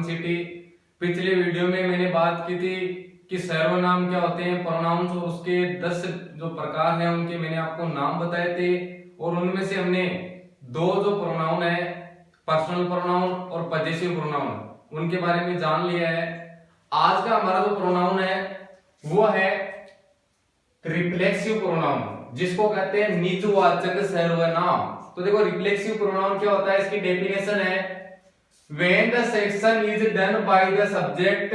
City. पिछले video में मैंने बात की थी कि सर्वनाम क्या होते हैं, प्रोनाउंस, और उसके 10 जो प्रकार हैं उनके मैंने आपको नाम बताए थे। और उनमें से हमने दो जो प्रोनाउन है, पर्सनल प्रोनाउन और पजेसिव प्रोनाउन, उनके बारे में जान लिया है। आज का हमारा जो प्रोनाउन है वो है रिफ्लेक्सिव प्रोनाउन, जिसको कहते हैं निजवाचक सर्वनाम। तो देखो रिफ्लेक्सिव प्रोनाउन क्या होता है, इसकी डेफिनेशन है when the section is done by the subject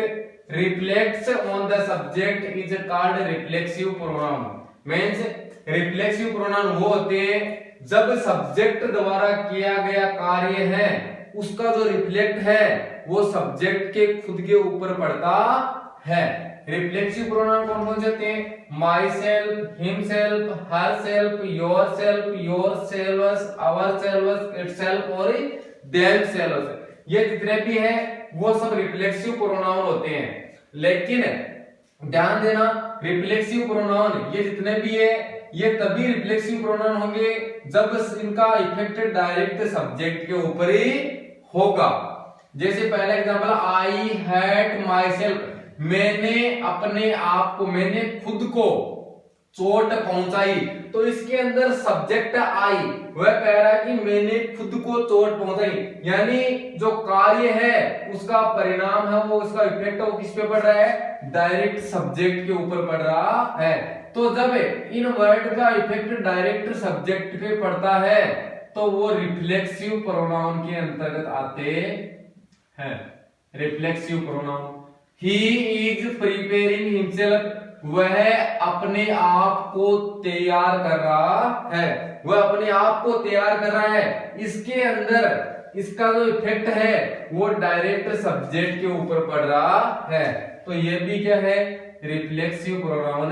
reflects on the subject is called reflexive pronoun। means reflexive pronoun वो होते हैं जब सब्जेक्ट द्वारा किया गया कार्य है उसका जो रिफ्लेक्ट है वो सब्जेक्ट के खुद के ऊपर पड़ता है। रिफ्लेक्सिव प्रोनाउन कौन कौन से होते हैं? My self, himself, herself, yourself, yourselves, ourselves, itself और देमसेल्व्स। ये जितने भी हैं वो सब रिफ्लेक्सिव प्रोनाउन होते हैं। लेकिन ध्यान देना, रिफ्लेक्सिव प्रोनाउन ये जितने भी है ये तभी रिफ्लेक्सिव प्रोनाउन होंगे जब इनका इफेक्ट डायरेक्ट सब्जेक्ट के ऊपर ही होगा। जैसे पहला example, I hat my self, मैंने अपने आप को, मैंने खुद को चोट पहुंचाई। तो इसके अंदर सब्जेक्ट आई, वह कह रहा है कि मैंने खुद को चोट पहुंचाई, यानी जो कार्य है उसका परिणाम है वो, उसका इफेक्ट है वो किस पे पड़ रहा है? डायरेक्ट सब्जेक्ट के ऊपर पड़ रहा है। तो जब इन वर्ड का इफेक्ट डायरेक्ट सब्जेक्ट पे पड़ता है तो वो रिफ्लेक्सिव प्रोनाउन के अंतर्गत आते हैं। Reflexive pronoun, he is preparing himself, वह अपने आप को तैयार कर रहा है, वह अपने आप को तैयार कर रहा है। इसके अंदर इसका जो इफेक्ट है वो डायरेक्ट सब्जेक्ट के ऊपर पड़ रहा है। तो ये भी क्या है? रिफ्लेक्सिव प्रोनाउन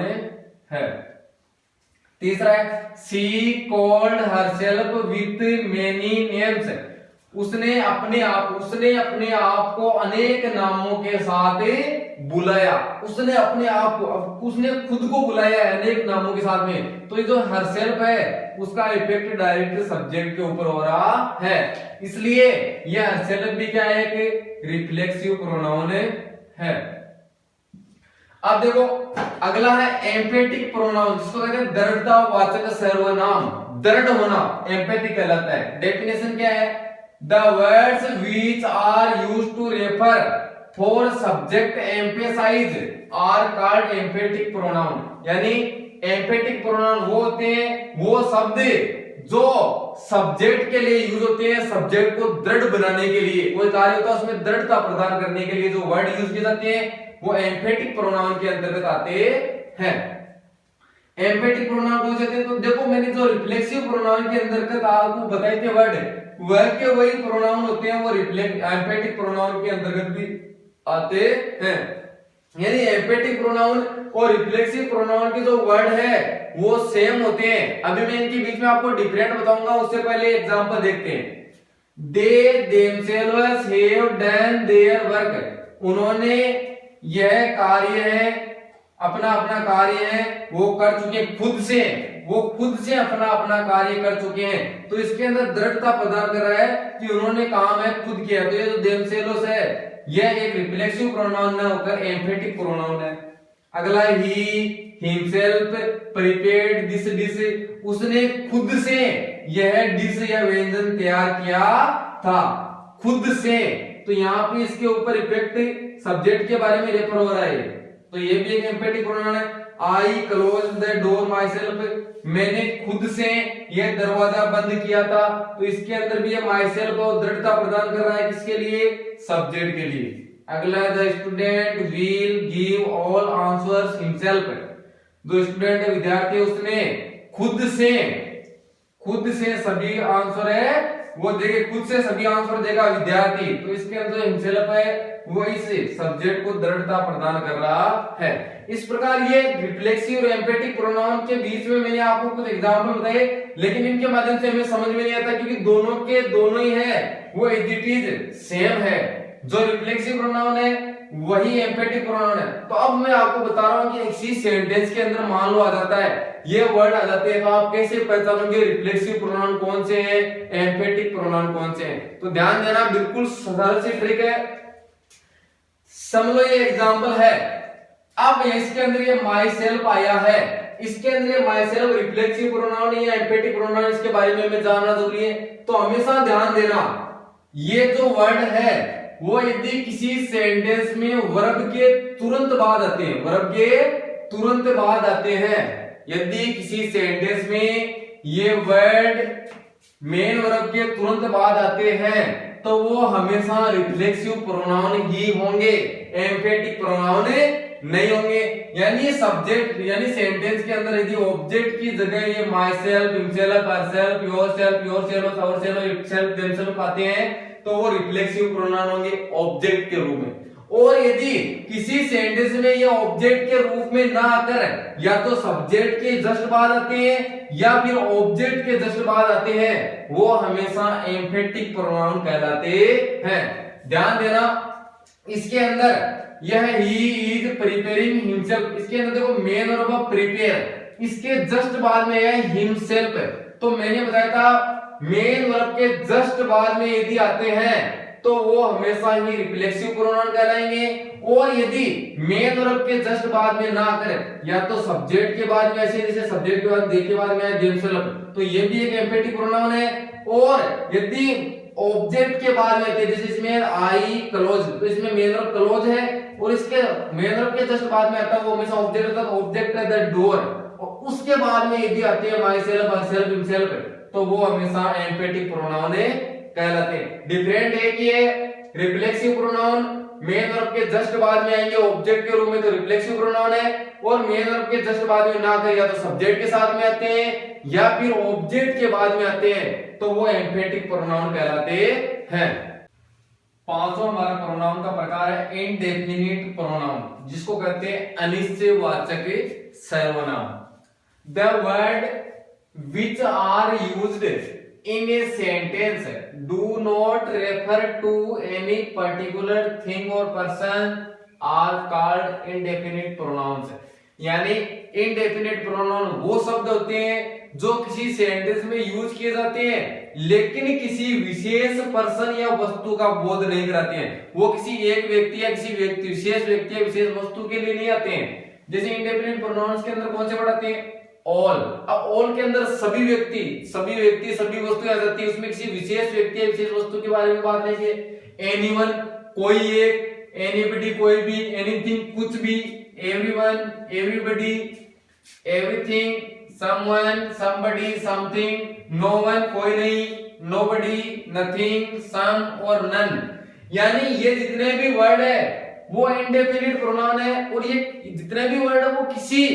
है। तीसरा है, she called herself with many names, उसने अपने आप को अनेक नामों के साथ बुलाया। उसने अपने आप को, उसने खुद को बुलाया है अनेक नामों के साथ में। तो ये जो हरसेल्फ है उसका इफेक्ट डायरेक्ट सब्जेक्ट के ऊपर हो रहा है, इसलिए यह हरसेल्फ भी क्या है? एक रिफ्लेक्सिव प्रोनाउन है। अब देखो अगला है एम्फेटिक प्रोनाउन, जिसको कहते हैं दृढ़तावाचक सर्वनाम। दृढ़ होना एम्फेटिक कहलाता है। डेफिनेशन क्या है? The words which are used to refer for subject emphasize are called emphatic pronoun। यानी emphatic pronoun वो होते हैं वो शब्द जो सब्जेक्ट के लिए यूज होते हैं, सब्जेक्ट को दृढ़ बनाने के लिए, कोई कार्य होता है उसमें दृढ़ता प्रदान करने के लिए जो वर्ड यूज किए जाते हैं वो एम्फेटिक प्रोनाउन के अंतर्गत आते हैं। एम्फेटिक प्रोनाउन कौन से होते हैं? तो देखो मैंने जो रिफ्लेक्सिव प्रोनाउन के अंतर्गत आपको बताए थे वर्ड, वह के वही प्रोनाउन होते हैं वो एम्फेटिक प्रोनाउन के अंतर्गत भी आते हैं। यानी एम्फेटिक प्रोनाउन और रिफ्लेक्सिव प्रोनाउन के जो वर्ड है वो सेम होते हैं। अभी मैं इनके बीच में आपको डिफरेंट बताऊंगा, उससे पहले एग्जांपल देखते हैं। They themselves have done their work, उन्होंने यह कार्य है, अपना कार्य है वो कर चुके हैं, वो खुद से अपना कार्य कर चुके हैं। तो इसके अंदर दृढ़ता प्रदान कर रहा है कि उन्होंने काम है खुद किया। तो ये जो देमसेल्व्स है यह एक रिफ्लेक्सिव प्रोनाउन ना होकर एम्फेटिक प्रोनाउन है। अगला, he himself prepared this dish, उसने खुद से यह डिश या व्यंजन तैयार किया था, खुद से। तो यहाँ पे इसके ऊपर इफेक्ट सब्जेक्ट के बारे में रेफर हो रहा है, तो ये भी एक एम्फेटिक प्रोनाउन है। आई close the door my self, मैंने खुद से यह दरवाजा बंद किया था। तो इसके अंदर भी माई सेल्फ और दृढ़ता प्रदान कर रहा है, किसके लिए? सब्जेक्ट के लिए। अगला, the student will give all answers himself, जो स्टूडेंट है विद्यार्थी उसने खुद से सभी आंसर है वो देखे, खुद से सभी आंसर देगा विद्यार्थी। तो इसके अंदर हिमसेल्फ है वो इस सब्जेक्ट को दृढ़ता प्रदान कर रहा है। इस प्रकार ये रिफ्लेक्सिव और एम्फेटिक प्रोनाउन के बीच में मैंने आपको कुछ एग्जांपल बताए, लेकिन इनके माध्यम से हमें समझ में नहीं आता क्योंकि दोनों के दोनों ही है वो एज इट इज सेम है। जो रिफ्लेक्सिव प्रोनाउन है वही एम्फेटिक प्रोनाउन है। तो अब मैं आपको बता रहा हूं कि इसी सेंटेंस के अंदर मान लो आ जाता है, ये वर्ड आ जाते हैं, तो आप कैसे पहचानोगे रिफ्लेक्सिव प्रोनाउन कौन से हैं, एम्फेटिक प्रोनाउन कौन से हैं? तो ध्यान देना, बिल्कुल सरल सी ट्रिक है। समझ लो ये एग्जांपल है। अब इसके अंदर ये माई सेल्फ आया है, इसके अंदर ये माई सेल्फ रिफ्लेक्सिव प्रोनाउन या एम्फेटिक प्रोनाउन, इसके बारे में हमें जानना जरूरी है। तो हमेशा ध्यान देना, ये जो वर्ड है वो यदि किसी सेंटेंस में वर्ब के तुरंत बाद आते हैं, वर्ब के तुरंत बाद आते हैं, यदि किसी सेंटेंस में ये वर्ड मेन वर्ब के तुरंत बाद आते हैं तो वो हमेशा रिफ्लेक्सिव प्रोनाउन ही होंगे, एम्फेटिक प्रोनाउन नहीं होंगे। यानी सब्जेक्ट यानी सेंटेंस के अंदर यदि ऑब्जेक्ट की जगह ये myself, himself, herself, yourself, yourself, ourself, itself, themself आते हैं तो वो रिफ्लेक्सिव प्रोनाउन होंगे ऑब्जेक्ट के रूप में। और यदि किसी सेंटेंस में ये ऑब्जेक्ट के रूप में ना आकर या तो सब्जेक्ट के जस्ट बाद आते हैं या फिर ऑब्जेक्ट के जस्ट बाद आते हैं, वो हमेशा एम्फेटिक प्रोनाउन कहलाते हैं। ध्यान देना, इसके अंदर यह ही इज प्रिपेयरिंग हिमसेल्फ, इसके अंदर देखो मेन वर्ब प्रिपेयर, इसके जस्ट बाद में है हिमसेल्फ। तो मैंने बताया था मेन वर्ब के जस्ट बाद में यदि आते हैं तो वो हमेशा ही रिफ्लेक्सिव प्रोनाउन कहलाएंगे। और यदि मेन वर्ब के जस्ट बाद में ना आकर या तो सब्जेक्ट के बाद में, ऐसे जैसे सब्जेक्ट के बाद दे के बाद में है देमसेल्फ, तो ये भी एक एम्फेटिक प्रोनाउन है। और यदि ऑब्जेक्ट के बाद में जैसे इसमें आई क्लोज, तो इसमें मेन वर्ब क्लोज है और इसके मेन वर्ब के जस्ट बाद में आता है वो हमेशा ऑब्जेक्ट होता है, ऑब्जेक्ट है द डोर, और उसके बाद में यदि आते हैं माई सेल्फ, हरसेल्फ, हिमसेल्फ, तो वो हमेशा एम्फेटिक प्रोनाउन कहलाते हैं। डिफरेंट है कि ये रिफ्लेक्सिव प्रोनाउन मेन वर्ब के जस्ट बाद में आएंगे ऑब्जेक्ट के रूप में तो रिफ्लेक्सिव प्रोनाउन है, और मेन वर्ब के जस्ट बाद में ना आकर या तो सब्जेक्ट के साथ में आते हैं या फिर ऑब्जेक्ट के बाद में आते हैं तो वो एम्फेटिक प्रोनाउन कहलाते हैं। पांचवा हमारा प्रोनाउन का प्रकार है इंडेफिनिट प्रोनाउन, जिसको कहते हैं अनिश्चयवाचक सर्वनाम। The word which are used in a sentence do not refer to any particular thing or person are called indefinite pronouns। यानी indefinite pronoun वो शब्द होते हैं जो किसी सेंटेंस में यूज किए जाते हैं लेकिन किसी विशेष पर्सन या वस्तु का बोध नहीं कराते हैं। वो किसी एक व्यक्ति या किसी विशेष व्यक्ति या विशेष वस्तु के लिए नहीं आते हैं। जैसे इंडेफिनिट प्रोनाउंस के अंदर कौन से वर्ड आते हैं? ऑल। अब ऑल के अंदर सभी व्यक्ति सभी वस्तुएं आ जाती है, उसमें किसी विशेष व्यक्ति या विशेष वस्तु के बारे में बात नहीं है। एनीवन कोई एक, एनीबडी कोई भी, एनीथिंग कुछ भी, everyone everybody, everything someone somebody something, no one कोई नहीं, नोबडी नथिंग, सम और नन। यानी ये जितने भी वर्ड है वो इंडेफिनिट प्रोनाउन है और ये जितने भी वर्ड है वो किसी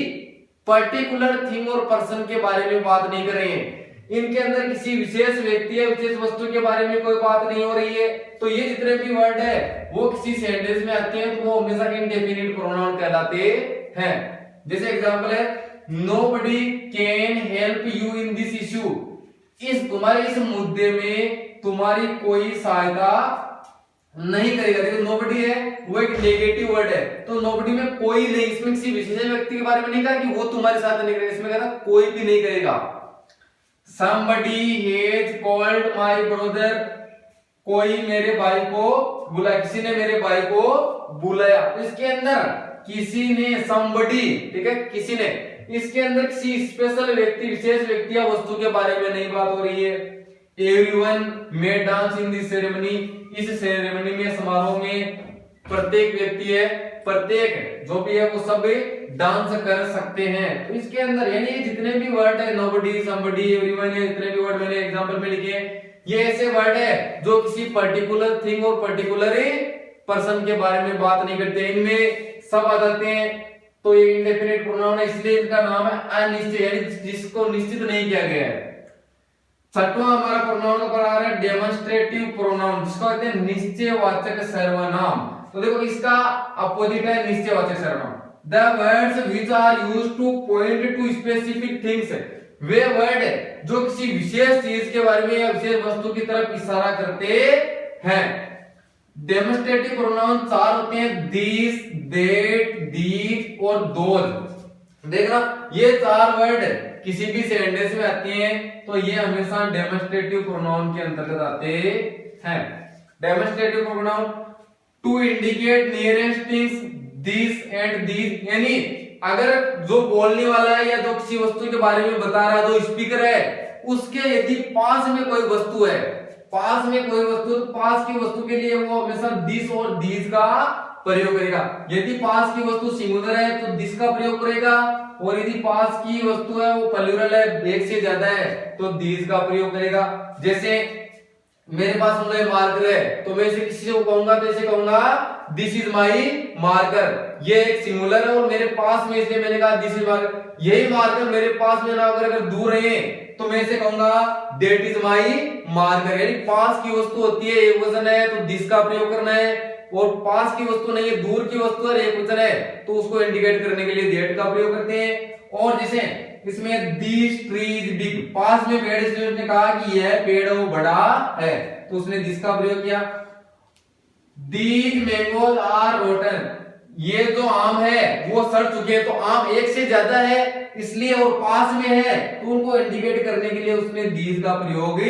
पर्टिकुलर थिंग और पर्सन के बारे में बात नहीं कर रहे हैं। इनके अंदर किसी विशेष व्यक्ति या विशेष वस्तु के बारे में कोई बात नहीं हो रही है। तो ये जितने भी वर्ड है वो किसी सेंटेंस में आते हैं तो वो हमेशा इंडेफिनिट प्रोनाउन कहलाते हैं। जैसे एग्जांपल है nobody can help you in this issue, इस तुम्हारे इस मुद्दे में तुम्हारी कोई सहायता नहीं करेगा। देखो नोबडी है वो एक नेगेटिव वर्ड है, तो नोबडी में कोई नहीं, इसमें किसी विशेष व्यक्ति के बारे में नहीं कहा कि वो तुम्हारी सहायता नहीं करेगा, इसमें कहा कोई भी नहीं करेगा। somebody has called my brother, कोई मेरे भाई को बुलाया, किसी ने मेरे भाई को बुलाया। तो इसके अंदर किसी ने, somebody, ठीक है, किसी ने, इसके अंदर किसी स्पेशल व्यक्ति, विशेष व्यक्ति या वस्तु के बारे में नहीं बात हो रही है। Everyone may dance in this ceremony, इस सेरेमनी में, समारोह में प्रत्येक व्यक्ति है, प्रत्येक जो भी है वो सब डांस कर सकते हैं। तो इसके अंदर यानी जितने भी वर्ड है नोबडी, समबडी, एवरीवन, ये जितने भी वर्ड मैंने एग्जांपल में लिखे ये ऐसे वर्ड है जो किसी पर्टिकुलर थिंग और पर्टिकुलर पर्सन के बारे में बात नहीं करते, इनमें सब आ जाते हैं। तो ये इंडेफिनिट प्रोनाउन है, इसलिए इनका नाम है अनिश्चित, यानी जिसको निश्चित नहीं किया गया है। छठवां हमारा प्रोनाउन का प्रकार है डेमोन्स्ट्रेटिव प्रोनाउन, जिसको कहते हैं निश्चयवाचक सर्वनाम। तो देखो इसका अपोजिट है निश्चयवाचक सर्वनाम। The words which are used to point to specific things, वे वर्ड जो किसी विशेष चीज के बारे में या विशेष वस्तु की तरफ इशारा करते हैं। डेमोन्स्ट्रेटिव प्रोनाउन चार होते हैं, दिस, दैट, दीज और दोज। देखना ये चार वर्ड किसी भी सेंटेंस में आती हैं तो ये हमेशा डेमोन्स्ट्रेटिव प्रोनाउन के अंतर्गत आते हैं। Demonstrative pronoun to indicate nearest things this and this, यानी अगर जो बोलने वाला है या जो किसी वस्तु के बारे में बता रहा है, जो स्पीकर है, उसके यदि पास में कोई वस्तु है, पास में कोई वस्तु, तो पास की वस्तु के लिए वो हमेशा दिस और दीज का प्रयोग करेगा। यदि पास की वस्तु सिंगुलर है तो दिस का प्रयोग करेगा, और यदि पास की वस्तु है वो प्लूरल है, एक से ज्यादा है, तो दीज का प्रयोग करेगा। जैसे मेरे पास मार्कर है, तो मैं इसे किसी को कहूंगा तो इसे कहूंगा दिस इज माई मार्कर। ये एक सिंगुलर है और मेरे पास में, इसलिए मैंने कहा दिस इज मार्कर। यही मार्कर मेरे पास में ना अगर दूर है तो मैं इसे कहूंगा दैट इज माई मार्कर। यानी पास की वस्तु होती है, एक वचन है, तो दिस का प्रयोग करना है, और पास की वस्तु नहीं है, दूर की वस्तु है, एक वचन है, तो उसको इंडिकेट करने के लिए दैट का प्रयोग करते हैं। और जैसे इसमें दिस ट्री इज बिग, पास में पेड़, इसलिए उसने कहा कि यह पेड़ वो बड़ा है, तो उसने दिस का प्रयोग किया। दीज मैंगोज आर रोटन, ये जो आम है वो सड़ चुके हैं, तो आम एक से ज्यादा है इसलिए, और पास में है, तो उनको इंडिकेट करने के लिए उसने दीज का प्रयोग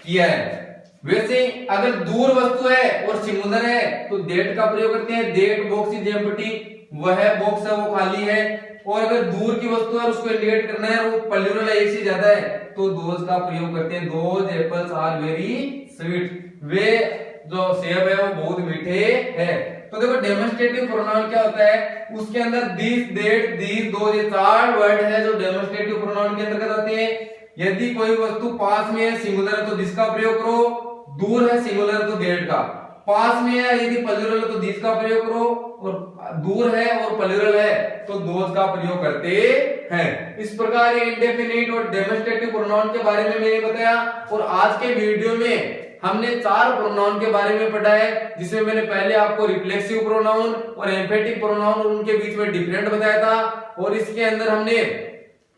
किया है। वैसे अगर दूर वस्तु है और सिंगुलर है तो दैट का प्रयोग करते हैं, दैट बॉक्स इज एम्प्टी, वह बॉक्स है वो खाली है। और अगर दूर की वस्तु है उसको इंडिकेट करना है, वो प्लूरल है, एक से ज्यादा है, तो दोज का प्रयोग करते हैं, those apples are very sweet, वे जो सेब है वो बहुत मीठे हैं। तो देखो डेमोन्स्ट्रेटिव प्रोनाउन क्या होता है, उसके अंदर दिस, दैट, दीज, दोज, ये चार वर्ड है जो डेमोन्स्ट्रेटिव प्रोनाउन के अंतर्गत आते हैं। यदि कोई वस्तु पास में है, सिंगुलर है, तो दिस का प्रयोग करो, दूर है, सिंगुलर है, तो दैट का, पास में है, यदि प्लूरल है तो दिस का प्रयोग करो, और दूर है और प्लूरल है तो दोज का प्रयोग करते हैं। इस प्रकार ये इंडेफिनिट और डेमोन्स्ट्रेटिव प्रोनाउन के बारे में मैंने बताया। और आज के वीडियो में हमने चार प्रोनाउन के बारे में पढ़ा है, जिसमें मैंने पहले आपको रिफ्लेक्सिव प्रोनाउन और एम्फेटिक प्रोनाउन और उनके बीच में डिफरेंट बताया था, और इसके अंदर हमने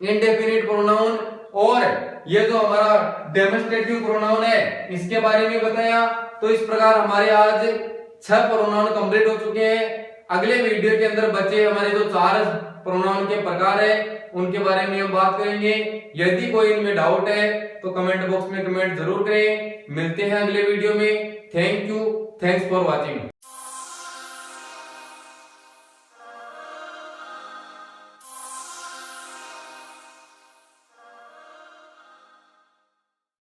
इंडेफिनिट प्रोनाउन और ये जो हमारा डेमोन्स्ट्रेटिव प्रोनाउन है इसके बारे में बताया। तो इस प्रकार हमारे आज 6 प्रोनाउन कंप्लीट हो चुके हैं। अगले वीडियो के अंदर बचे हमारे जो 4 प्रोनाउन के प्रकार है उनके बारे में हम बात करेंगे। यदि कोई इनमें डाउट है तो कमेंट बॉक्स में कमेंट जरूर करें। मिलते हैं अगले वीडियो में। Thank you, thanks for watching.